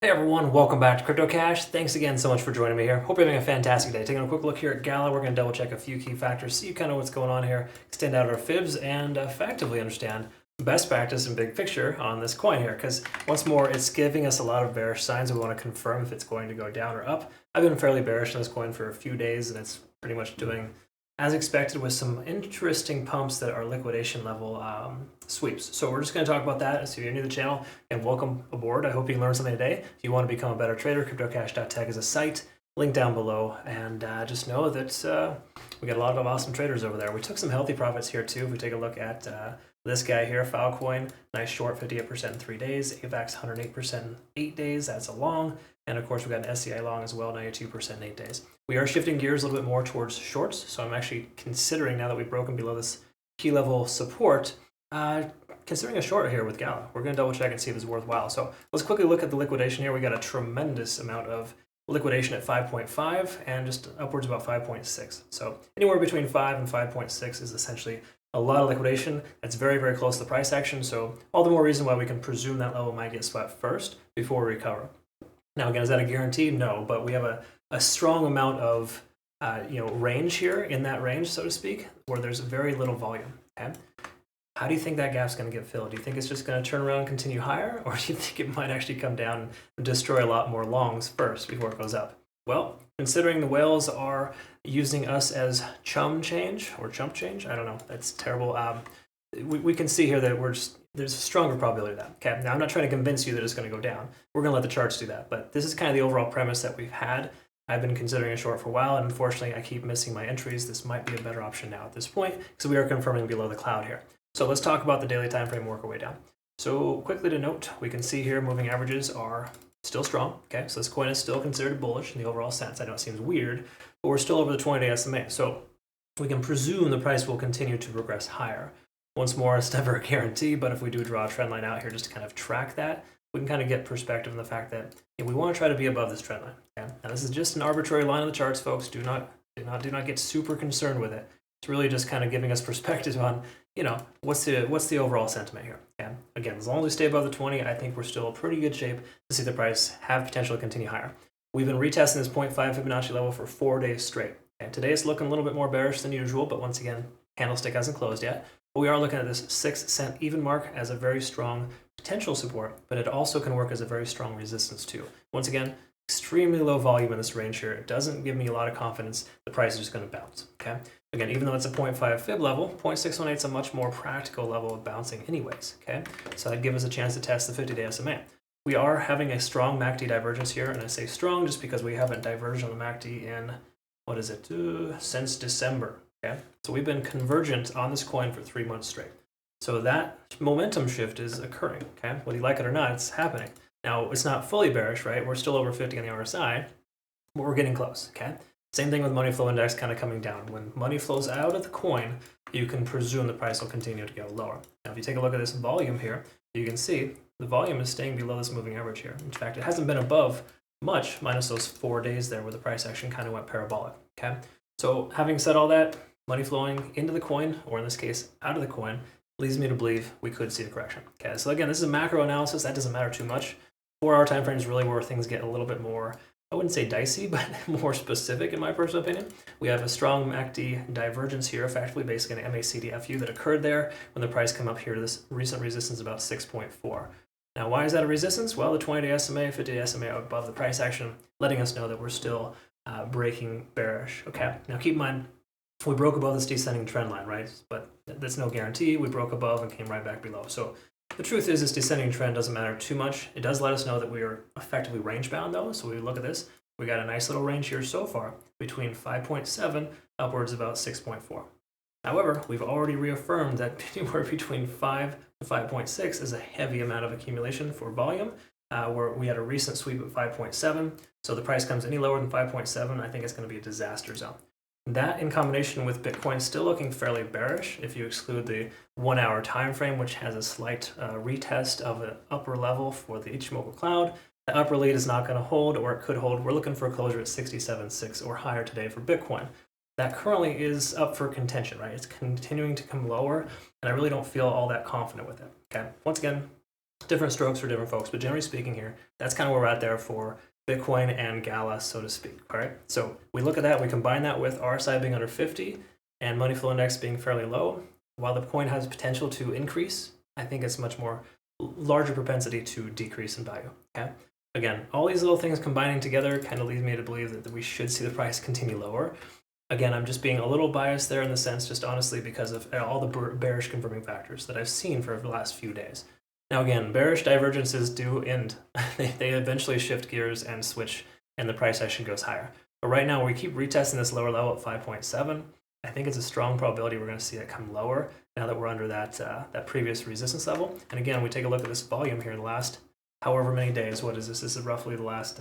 Hey everyone, welcome back to Crypto Cash. Thanks again so much for joining me here. Hope you're having a fantastic day. Taking a quick look here at Gala, we're going to double check a few key factors, see kind of what's going on here, extend out our fibs, and effectively understand best practice and big picture on this coin here. Because once more, it's giving us a lot of bearish signs. We want to confirm if it's going to go down or up. I've been fairly bearish on this coin for a few days, and it's pretty much doing as expected with some interesting pumps that are liquidation level sweeps. So we're just going to talk about that. So if you're new to the channel, and welcome aboard. I hope you learned something today. If you want to become a better trader, cryptocash.tech is a site, link down below, and just know that we got a lot of awesome traders over there. We took some healthy profits here too. If we take a look at this guy here, Filecoin, nice short, 58% in 3 days, AVAX 108% in 8 days, that's a long, and of course we got an SCI long as well, 92% in 8 days. We are shifting gears a little bit more towards shorts, so I'm actually considering, now that we've broken below this key level support, considering a short here with Gala. We're going to double check and see if it's worthwhile. So let's quickly look at the liquidation here. We got a tremendous amount of liquidation at 5.5 and just upwards about 5.6. So anywhere between 5 and 5.6 is essentially a lot of liquidation. That's very, very close to the price action. So all the more reason why we can presume that level might get swept first before we recover. Now, again, is that a guarantee? No, but we have a strong amount of range here, in that range, so to speak, where there's very little volume. Okay. How do you think that gap's going to get filled? Do you think it's just going to turn around and continue higher? Or do you think it might actually come down and destroy a lot more longs first before it goes up? Well, considering the whales are using us as chump change, I don't know, that's terrible. We can see here that there's a stronger probability of that. Okay, now I'm not trying to convince you that it's going to go down. We're going to let the charts do that. But this is kind of the overall premise that we've had. I've been considering a short for a while, and unfortunately I keep missing my entries. This might be a better option now at this point, because we are confirming below the cloud here. So let's talk about the daily time frame, work our way down. So quickly to note, we can see here moving averages are still strong. Okay, so this coin is still considered bullish in the overall sense. I know it seems weird, but we're still over the 20-day SMA. So we can presume the price will continue to progress higher. Once more, it's never a guarantee, but if we do draw a trend line out here just to kind of track that, we can kind of get perspective on the fact that we want to try to be above this trend line. Okay? Now this is just an arbitrary line on the charts, folks. Do not get super concerned with it. It's really just kind of giving us perspective on, what's the overall sentiment here. Okay? Again, as long as we stay above the 20, I think we're still in pretty good shape to see the price have potential to continue higher. We've been retesting this 0.5 Fibonacci level for 4 days straight. Okay? Today it's looking a little bit more bearish than usual, but once again, candlestick hasn't closed yet. But we are looking at this 6-cent even mark as a very strong potential support, but it also can work as a very strong resistance too. Once again, extremely low volume in this range here. It doesn't give me a lot of confidence the price is just going to bounce. Okay. Again, even though it's a 0.5 fib level, 0.618 is a much more practical level of bouncing anyways. Okay. So that'd give us a chance to test the 50-day SMA. We are having a strong MACD divergence here, and I say strong just because we haven't diverged on the MACD in, since December. Okay, so we've been convergent on this coin for 3 months straight. So that momentum shift is occurring. Okay, whether you like it or not, it's happening. Now it's not fully bearish, right? We're still over 50 on the RSI, but we're getting close. Okay, same thing with money flow index kind of coming down. When money flows out of the coin, you can presume the price will continue to go lower. Now, if you take a look at this volume here, you can see the volume is staying below this moving average here. In fact, it hasn't been above much, minus those 4 days there where the price action kind of went parabolic. Okay, so having said all that, money flowing into the coin, or in this case, out of the coin, leads me to believe we could see a correction. Okay, so again, this is a macro analysis. That doesn't matter too much. 4-hour time frame is really where things get a little bit more, I wouldn't say dicey, but more specific in my personal opinion. We have a strong MACD divergence here, effectively basically an MACD-FU that occurred there when the price came up here to this recent resistance about 6.4. Now, why is that a resistance? Well, the 20-day SMA, 50-day SMA are above the price action, letting us know that we're still breaking bearish. Okay, now keep in mind, we broke above this descending trend line, right? But that's no guarantee. We broke above and came right back below. So the truth is this descending trend doesn't matter too much. It does let us know that we are effectively range bound though. So we look at this, we got a nice little range here so far between 5.7 upwards about 6.4. However, we've already reaffirmed that anywhere between 5 to 5.6 is a heavy amount of accumulation for volume, where we had a recent sweep at 5.7. So the price comes any lower than 5.7, I think it's going to be a disaster zone. That in combination with Bitcoin still looking fairly bearish if you exclude the 1-hour time frame, which has a slight retest of an upper level for the Ichimoku cloud. The upper lead is not going to hold, or it could hold. We're looking for a closure at 67.6 or higher today for Bitcoin. That currently is up for contention, right? It's continuing to come lower, and I really don't feel all that confident with it. Okay, once again, Different strokes for different folks, but generally speaking here, that's kind of where we're at there for Bitcoin and Gala, so to speak. All right, so we look at that, we combine that with RSI being under 50 and money flow index being fairly low. While the coin has potential to increase, I think it's much more larger propensity to decrease in value. Okay, again, all these little things combining together kind of leads me to believe that we should see the price continue lower. Again, I'm just being a little biased there in the sense, just honestly, because of all the bearish confirming factors that I've seen for the last few days. Now again, bearish divergences do end. They eventually shift gears and switch, and the price action goes higher. But right now, we keep retesting this lower level at 5.7. I think it's a strong probability we're going to see it come lower now that we're under that previous resistance level. And again, we take a look at this volume here in the last however many days. What is this? This is roughly the last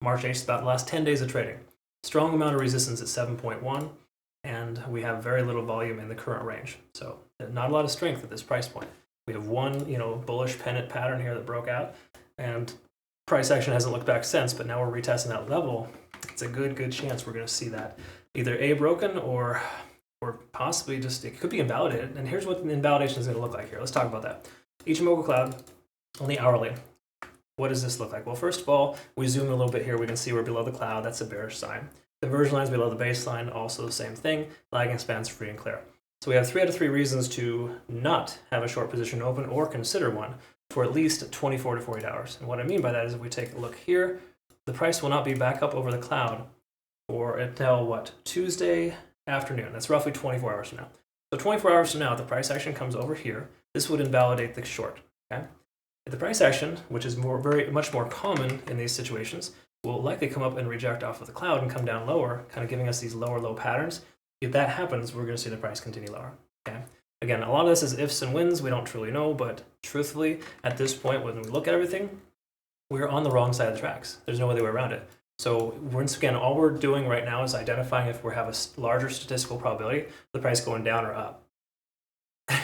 March 8th, about the last 10 days of trading. Strong amount of resistance at 7.1, and we have very little volume in the current range. So not a lot of strength at this price point. We have one, bullish pennant pattern here that broke out, and price action hasn't looked back since, but now we're retesting that level. It's a good chance we're going to see that either A, broken, or possibly just, it could be invalidated. And here's what the invalidation is going to look like here. Let's talk about that. Ichimoku Cloud, on the hourly. What does this look like? Well, first of all, we zoom a little bit here. We can see we're below the cloud. That's a bearish sign. Conversion lines below the baseline, also the same thing. Lagging spans free and clear. So we have 3 out of 3 reasons to not have a short position open or consider one for at least 24 to 48 hours. And what I mean by that is if we take a look here, the price will not be back up over the cloud for until what? Tuesday afternoon. That's roughly 24 hours from now. So 24 hours from now, if the price action comes over here, this would invalidate the short. Okay? If the price action, which is very much more common in these situations, will likely come up and reject off of the cloud and come down lower, kind of giving us these lower low patterns. If that happens, we're going to see the price continue lower. Okay. Again, a lot of this is ifs and wins. We don't truly know, but truthfully, at this point, when we look at everything, we're on the wrong side of the tracks. There's no other way around it. So once again, all we're doing right now is identifying if we have a larger statistical probability of the price going down or up.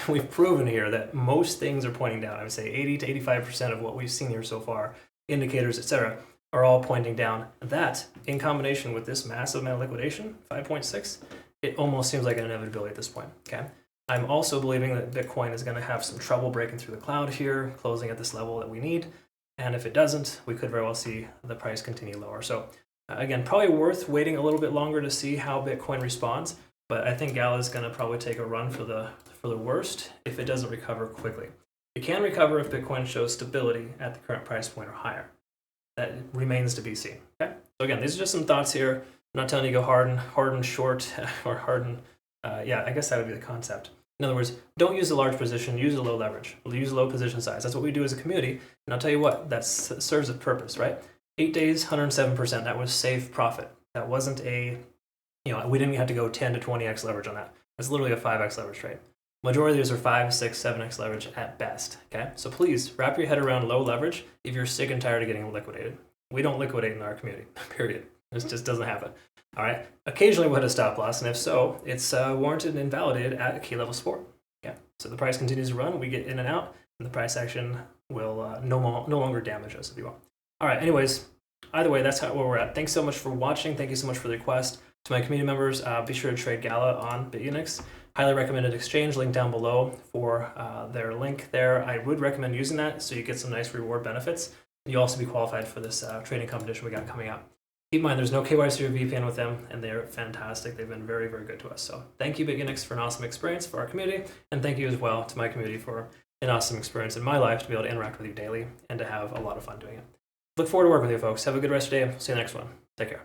We've proven here that most things are pointing down. I would say 80 to 85% of what we've seen here so far, indicators, etc., are all pointing down. That, in combination with this massive amount of liquidation, 5.6, it almost seems like an inevitability at this point. Okay. I'm also believing that Bitcoin is going to have some trouble breaking through the cloud here, closing at this level that we need. And if it doesn't, we could very well see the price continue lower. So again, probably worth waiting a little bit longer to see how Bitcoin responds. But I think Gala is going to probably take a run for the worst if it doesn't recover quickly. It can recover if Bitcoin shows stability at the current price point or higher. That remains to be seen. Okay. So again, these are just some thoughts here. I'm not telling you to go hard and short, or harden. Yeah, I guess that would be the concept. In other words, don't use a large position, use a low leverage. Use a low position size. That's what we do as a community. And I'll tell you what, that serves a purpose, right? 8 days, 107%. That was safe profit. That wasn't we didn't have to go 10 to 20x leverage on that. It's literally a 5x leverage trade. Majority of these are 5, 6, 7x leverage at best. Okay, so please wrap your head around low leverage if you're sick and tired of getting liquidated. We don't liquidate in our community, period. This just doesn't happen. All right. Occasionally we'll hit a stop loss, and if so, it's warranted and invalidated at a key level support. Okay. So the price continues to run, we get in and out, and the price action will no longer damage us, if you will. All right. Anyways, either way, that's where we're at. Thanks so much for watching. Thank you so much for the request. To my community members, be sure to trade Gala on Bitunix. Highly recommended exchange, link down below for their link there. I would recommend using that so you get some nice reward benefits. You'll also be qualified for this trading competition we got coming up. Keep in mind, there's no KYC or VPN with them, and they're fantastic. They've been very, very good to us. So thank you, BingX, for an awesome experience for our community, and thank you as well to my community for an awesome experience in my life to be able to interact with you daily and to have a lot of fun doing it. Look forward to working with you, folks. Have a good rest of your day. See you next one. Take care.